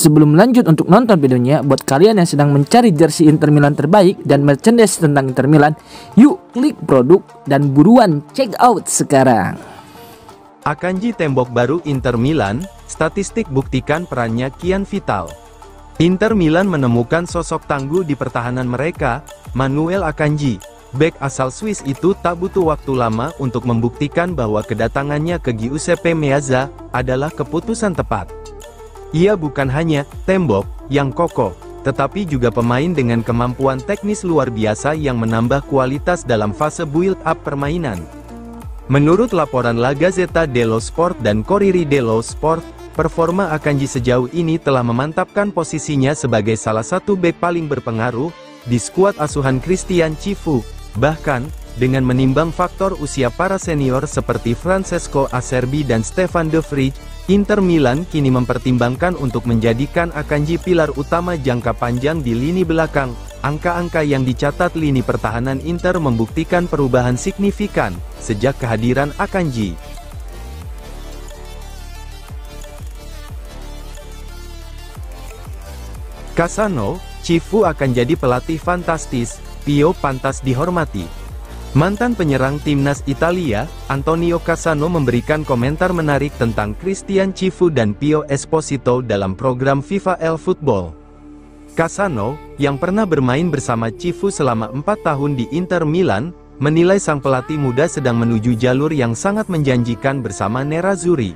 Sebelum lanjut untuk nonton videonya, buat kalian yang sedang mencari jersey Inter Milan terbaik dan merchandise tentang Inter Milan, yuk klik produk dan buruan check out sekarang. Akanji tembok baru Inter Milan, statistik buktikan perannya kian vital. Inter Milan menemukan sosok tangguh di pertahanan mereka, Manuel Akanji. Bek asal Swiss itu tak butuh waktu lama untuk membuktikan bahwa kedatangannya ke Giuseppe Meazza adalah keputusan tepat. Ia bukan hanya tembok yang kokoh, tetapi juga pemain dengan kemampuan teknis luar biasa yang menambah kualitas dalam fase build-up permainan. Menurut laporan La Gazzetta dello Sport dan Corriere dello Sport, performa Akanji sejauh ini telah memantapkan posisinya sebagai salah satu bek paling berpengaruh di skuad asuhan Christian Cifu. Bahkan, dengan menimbang faktor usia para senior seperti Francesco Acerbi dan Stefan De Vrij, Inter Milan kini mempertimbangkan untuk menjadikan Akanji pilar utama jangka panjang di lini belakang. Angka-angka yang dicatat lini pertahanan Inter membuktikan perubahan signifikan sejak kehadiran Akanji. Cassano, Cifu akan jadi pelatih fantastis, Pio pantas dihormati. Mantan penyerang timnas Italia, Antonio Cassano memberikan komentar menarik tentang Christian Cifu dan Pio Esposito dalam program FIFA El Football. Cassano, yang pernah bermain bersama Cifu selama 4 tahun di Inter Milan, menilai sang pelatih muda sedang menuju jalur yang sangat menjanjikan bersama Nerazzurri.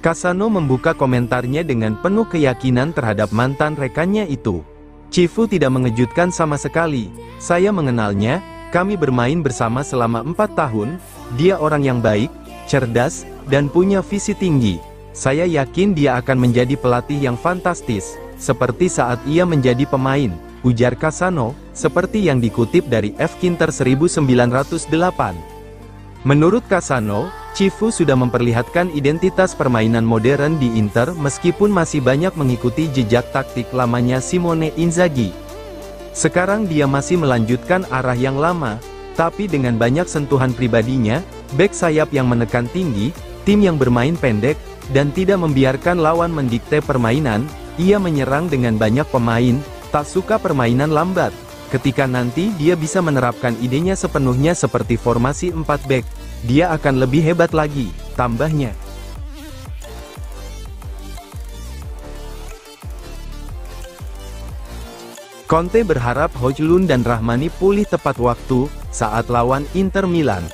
Cassano membuka komentarnya dengan penuh keyakinan terhadap mantan rekannya itu. Cifu tidak mengejutkan sama sekali. Saya mengenalnya, kami bermain bersama selama 4 tahun, dia orang yang baik, cerdas, dan punya visi tinggi. Saya yakin dia akan menjadi pelatih yang fantastis, seperti saat ia menjadi pemain, ujar Cassano, seperti yang dikutip dari F-Kinter 1908. Menurut Cassano, Cifu sudah memperlihatkan identitas permainan modern di Inter meskipun masih banyak mengikuti jejak taktik lamanya Simone Inzaghi. Sekarang dia masih melanjutkan arah yang lama, tapi dengan banyak sentuhan pribadinya, bek sayap yang menekan tinggi, tim yang bermain pendek, dan tidak membiarkan lawan mendikte permainan. Ia menyerang dengan banyak pemain, tak suka permainan lambat. Ketika nanti dia bisa menerapkan idenya sepenuhnya seperti formasi 4 bek, dia akan lebih hebat lagi, tambahnya. Conte berharap Højlund dan Rahmani pulih tepat waktu saat lawan Inter Milan.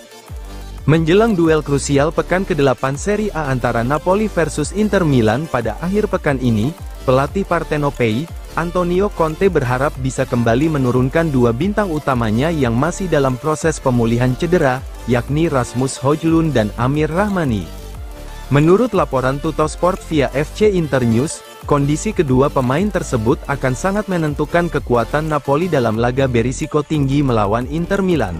Menjelang duel krusial pekan ke-8 Serie A antara Napoli versus Inter Milan pada akhir pekan ini, pelatih Partenopei, Antonio Conte berharap bisa kembali menurunkan 2 bintang utamanya yang masih dalam proses pemulihan cedera, yakni Rasmus Højlund dan Amir Rahmani. Menurut laporan Tuttosport via FC Internews, kondisi kedua pemain tersebut akan sangat menentukan kekuatan Napoli dalam laga berisiko tinggi melawan Inter Milan.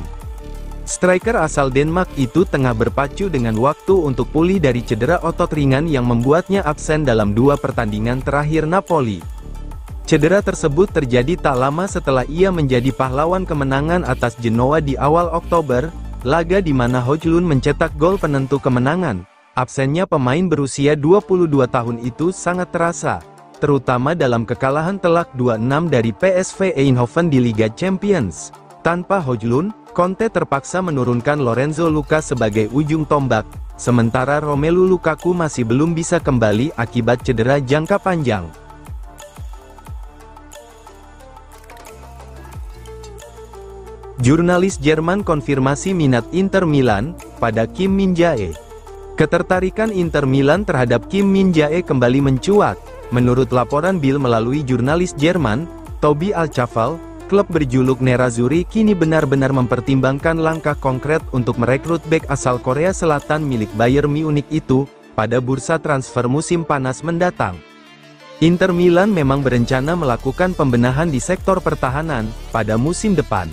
Striker asal Denmark itu tengah berpacu dengan waktu untuk pulih dari cedera otot ringan yang membuatnya absen dalam 2 pertandingan terakhir Napoli. Cedera tersebut terjadi tak lama setelah ia menjadi pahlawan kemenangan atas Genoa di awal Oktober, laga di mana Højlund mencetak gol penentu kemenangan. Absennya pemain berusia 22 tahun itu sangat terasa, terutama dalam kekalahan telak 2-6 dari PSV Eindhoven di Liga Champions. Tanpa Højlund, Conte terpaksa menurunkan Lorenzo Lucas sebagai ujung tombak, sementara Romelu Lukaku masih belum bisa kembali akibat cedera jangka panjang. Jurnalis Jerman konfirmasi minat Inter Milan pada Kim Min-jae. Ketertarikan Inter Milan terhadap Kim Min-jae kembali mencuat. Menurut laporan Bild melalui jurnalis Jerman, Tobi Alchafal, klub berjuluk Nerazzurri kini benar-benar mempertimbangkan langkah konkret untuk merekrut bek asal Korea Selatan milik Bayern Munich itu pada bursa transfer musim panas mendatang. Inter Milan memang berencana melakukan pembenahan di sektor pertahanan pada musim depan.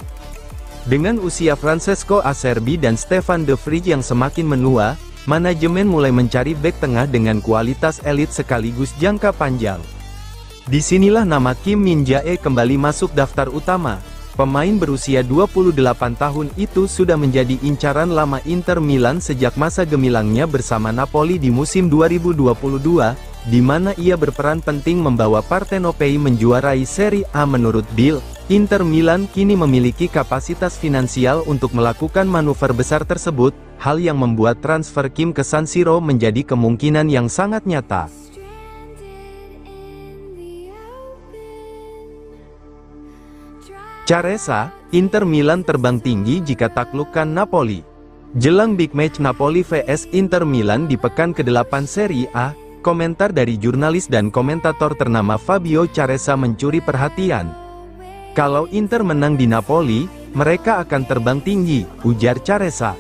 Dengan usia Francesco Acerbi dan Stefan De Vrij yang semakin menua, manajemen mulai mencari bek tengah dengan kualitas elit sekaligus jangka panjang. Disinilah nama Kim Min-jae kembali masuk daftar utama. Pemain berusia 28 tahun itu sudah menjadi incaran lama Inter Milan sejak masa gemilangnya bersama Napoli di musim di mana ia berperan penting membawa Partenopei menjuarai Serie A. Menurut Bill, Inter Milan kini memiliki kapasitas finansial untuk melakukan manuver besar tersebut, hal yang membuat transfer Kim ke San Siro menjadi kemungkinan yang sangat nyata. Caressa, Inter Milan terbang tinggi jika taklukkan Napoli. Jelang big match Napoli vs Inter Milan di pekan ke-8 Serie A, komentar dari jurnalis dan komentator ternama Fabio Caressa mencuri perhatian. Kalau Inter menang di Napoli, mereka akan terbang tinggi, ujar Caressa.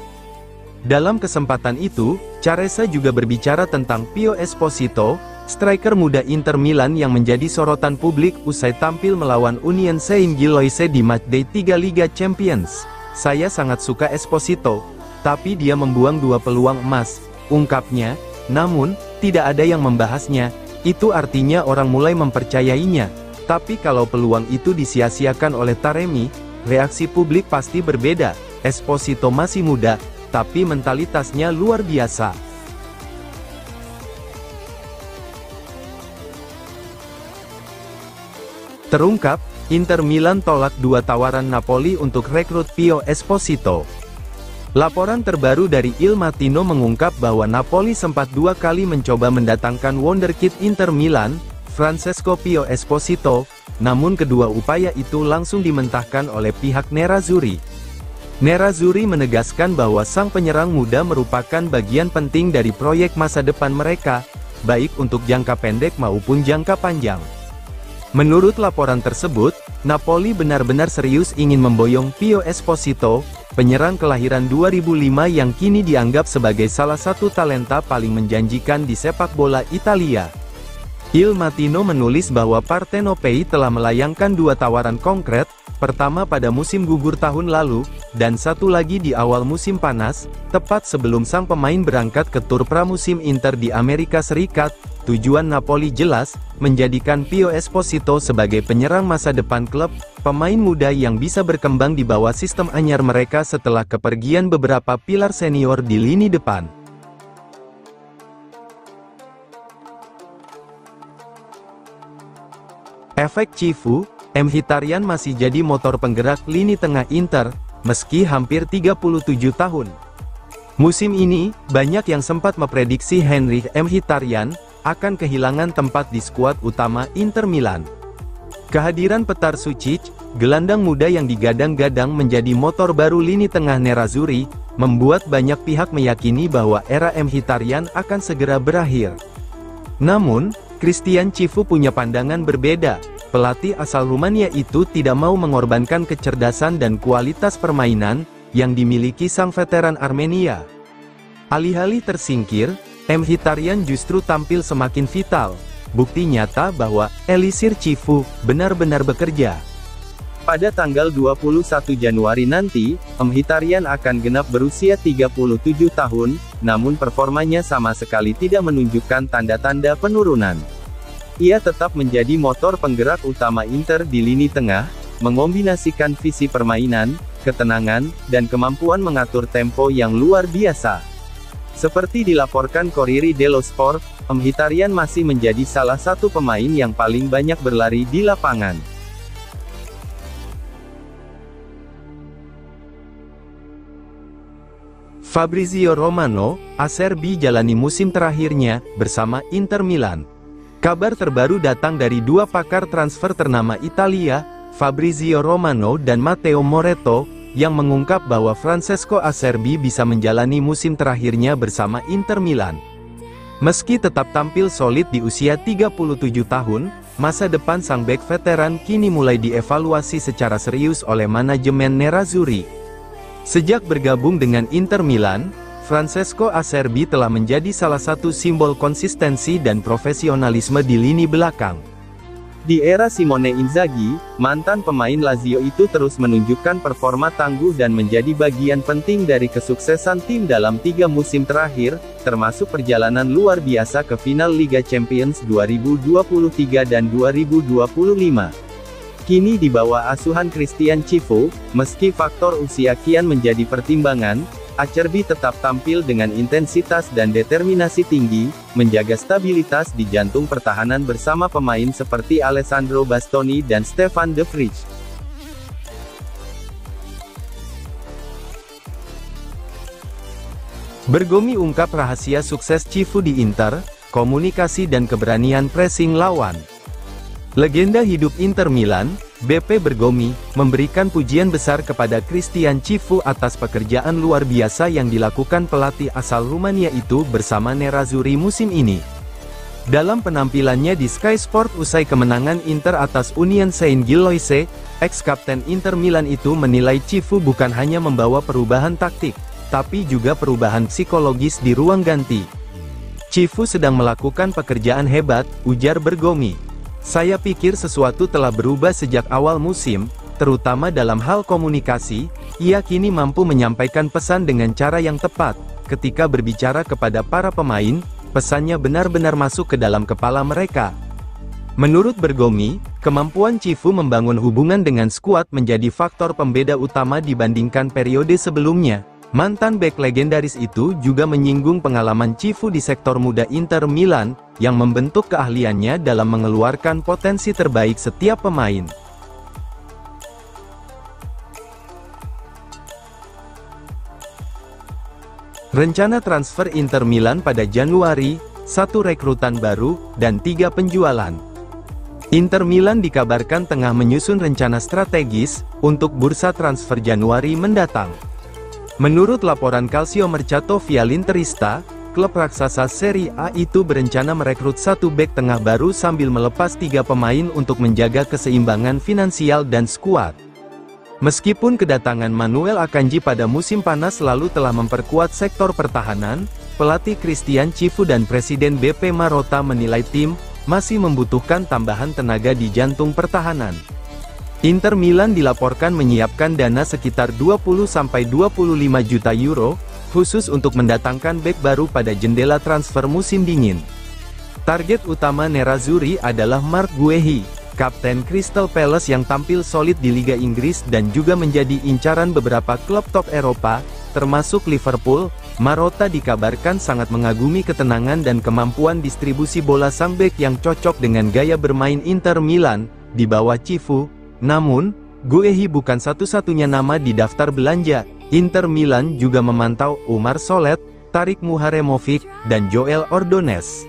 Dalam kesempatan itu, Caressa juga berbicara tentang Pio Esposito, striker muda Inter Milan yang menjadi sorotan publik usai tampil melawan Union Saint-Gilloise di matchday 3 Liga Champions. Saya sangat suka Esposito, tapi dia membuang 2 peluang emas, ungkapnya. Namun, tidak ada yang membahasnya, itu artinya orang mulai mempercayainya. Tapi kalau peluang itu disia-siakan oleh Taremi, reaksi publik pasti berbeda. Esposito masih muda, tapi mentalitasnya luar biasa. Terungkap, Inter Milan tolak 2 tawaran Napoli untuk rekrut Pio Esposito. Laporan terbaru dari Il Mattino mengungkap bahwa Napoli sempat 2 kali mencoba mendatangkan wonderkid Inter Milan, Francesco Pio Esposito, namun kedua upaya itu langsung dimentahkan oleh pihak Nerazzurri. Nerazzurri menegaskan bahwa sang penyerang muda merupakan bagian penting dari proyek masa depan mereka, baik untuk jangka pendek maupun jangka panjang. Menurut laporan tersebut, Napoli benar-benar serius ingin memboyong Pio Esposito, penyerang kelahiran 2005 yang kini dianggap sebagai salah satu talenta paling menjanjikan di sepak bola Italia. Il Mattino menulis bahwa Partenopei telah melayangkan 2 tawaran konkret, pertama pada musim gugur tahun lalu, dan satu lagi di awal musim panas, tepat sebelum sang pemain berangkat ke tur pramusim Inter di Amerika Serikat. Tujuan Napoli jelas, menjadikan Pio Esposito sebagai penyerang masa depan klub, pemain muda yang bisa berkembang di bawah sistem anyar mereka setelah kepergian beberapa pilar senior di lini depan. Efek Cifu, Mkhitaryan masih jadi motor penggerak lini tengah Inter, meski hampir 37 tahun. Musim ini, banyak yang sempat memprediksi Henrikh Mkhitaryan akan kehilangan tempat di skuad utama Inter Milan. Kehadiran Petar Sucic, gelandang muda yang digadang-gadang menjadi motor baru lini tengah Nerazzurri, membuat banyak pihak meyakini bahwa era Mkhitaryan akan segera berakhir. Namun, Christian Cifu punya pandangan berbeda. Pelatih asal Rumania itu tidak mau mengorbankan kecerdasan dan kualitas permainan yang dimiliki sang veteran Armenia. Alih-alih tersingkir, Mkhitaryan justru tampil semakin vital, bukti nyata bahwa Elisir Cifu benar-benar bekerja. Pada tanggal 21 Januari nanti, Mkhitaryan akan genap berusia 37 tahun, namun performanya sama sekali tidak menunjukkan tanda-tanda penurunan. Ia tetap menjadi motor penggerak utama Inter di lini tengah, mengombinasikan visi permainan, ketenangan, dan kemampuan mengatur tempo yang luar biasa. Seperti dilaporkan Corriere dello Sport, Mkhitaryan masih menjadi salah satu pemain yang paling banyak berlari di lapangan. Fabrizio Romano, Acerbi jalani musim terakhirnya bersama Inter Milan. Kabar terbaru datang dari 2 pakar transfer ternama Italia, Fabrizio Romano dan Matteo Moretto, yang mengungkap bahwa Francesco Acerbi bisa menjalani musim terakhirnya bersama Inter Milan. Meski tetap tampil solid di usia 37 tahun, masa depan sang bek veteran kini mulai dievaluasi secara serius oleh manajemen Nerazzurri. Sejak bergabung dengan Inter Milan, Francesco Acerbi telah menjadi salah satu simbol konsistensi dan profesionalisme di lini belakang. Di era Simone Inzaghi, mantan pemain Lazio itu terus menunjukkan performa tangguh dan menjadi bagian penting dari kesuksesan tim dalam 3 musim terakhir, termasuk perjalanan luar biasa ke final Liga Champions 2023 dan 2025. Kini di bawah asuhan Christian Cifu, meski faktor usia kian menjadi pertimbangan, Acerbi tetap tampil dengan intensitas dan determinasi tinggi, menjaga stabilitas di jantung pertahanan bersama pemain seperti Alessandro Bastoni dan Stefan de Vrij. Bergomi ungkap rahasia sukses Cifu di Inter, komunikasi dan keberanian pressing lawan. Legenda hidup Inter Milan, BP Bergomi, memberikan pujian besar kepada Christian Cifu atas pekerjaan luar biasa yang dilakukan pelatih asal Rumania itu bersama Nerazzurri musim ini. Dalam penampilannya di Sky Sport usai kemenangan Inter atas Union Saint-Gilloise, ex-kapten Inter Milan itu menilai Cifu bukan hanya membawa perubahan taktik, tapi juga perubahan psikologis di ruang ganti. Cifu sedang melakukan pekerjaan hebat, ujar Bergomi. Saya pikir sesuatu telah berubah sejak awal musim, terutama dalam hal komunikasi. Ia kini mampu menyampaikan pesan dengan cara yang tepat. Ketika berbicara kepada para pemain, pesannya benar-benar masuk ke dalam kepala mereka. Menurut Bergomi, kemampuan Cifu membangun hubungan dengan skuad menjadi faktor pembeda utama dibandingkan periode sebelumnya. Mantan bek legendaris itu juga menyinggung pengalaman Cifu di sektor muda Inter Milan, yang membentuk keahliannya dalam mengeluarkan potensi terbaik setiap pemain. Rencana transfer Inter Milan pada Januari, 1 rekrutan baru, dan 3 penjualan. Inter Milan dikabarkan tengah menyusun rencana strategis untuk bursa transfer Januari mendatang. Menurut laporan Calcio Mercato via L'Interista, klub raksasa Serie A itu berencana merekrut 1 bek tengah baru sambil melepas 3 pemain untuk menjaga keseimbangan finansial dan skuad. Meskipun kedatangan Manuel Akanji pada musim panas lalu telah memperkuat sektor pertahanan, pelatih Christian Cifu dan Presiden BP Marotta menilai tim masih membutuhkan tambahan tenaga di jantung pertahanan. Inter Milan dilaporkan menyiapkan dana sekitar 20–25 juta euro, khusus untuk mendatangkan bek baru pada jendela transfer musim dingin. Target utama Nerazzurri adalah Marc Guehi, kapten Crystal Palace yang tampil solid di Liga Inggris dan juga menjadi incaran beberapa klub top Eropa, termasuk Liverpool. Marotta dikabarkan sangat mengagumi ketenangan dan kemampuan distribusi bola sang bek yang cocok dengan gaya bermain Inter Milan, di bawah Cifu. Namun, Guehi bukan satu-satunya nama di daftar belanja. Inter Milan juga memantau Umar Solet, Tarik Muharemovic, dan Joel Ordonez.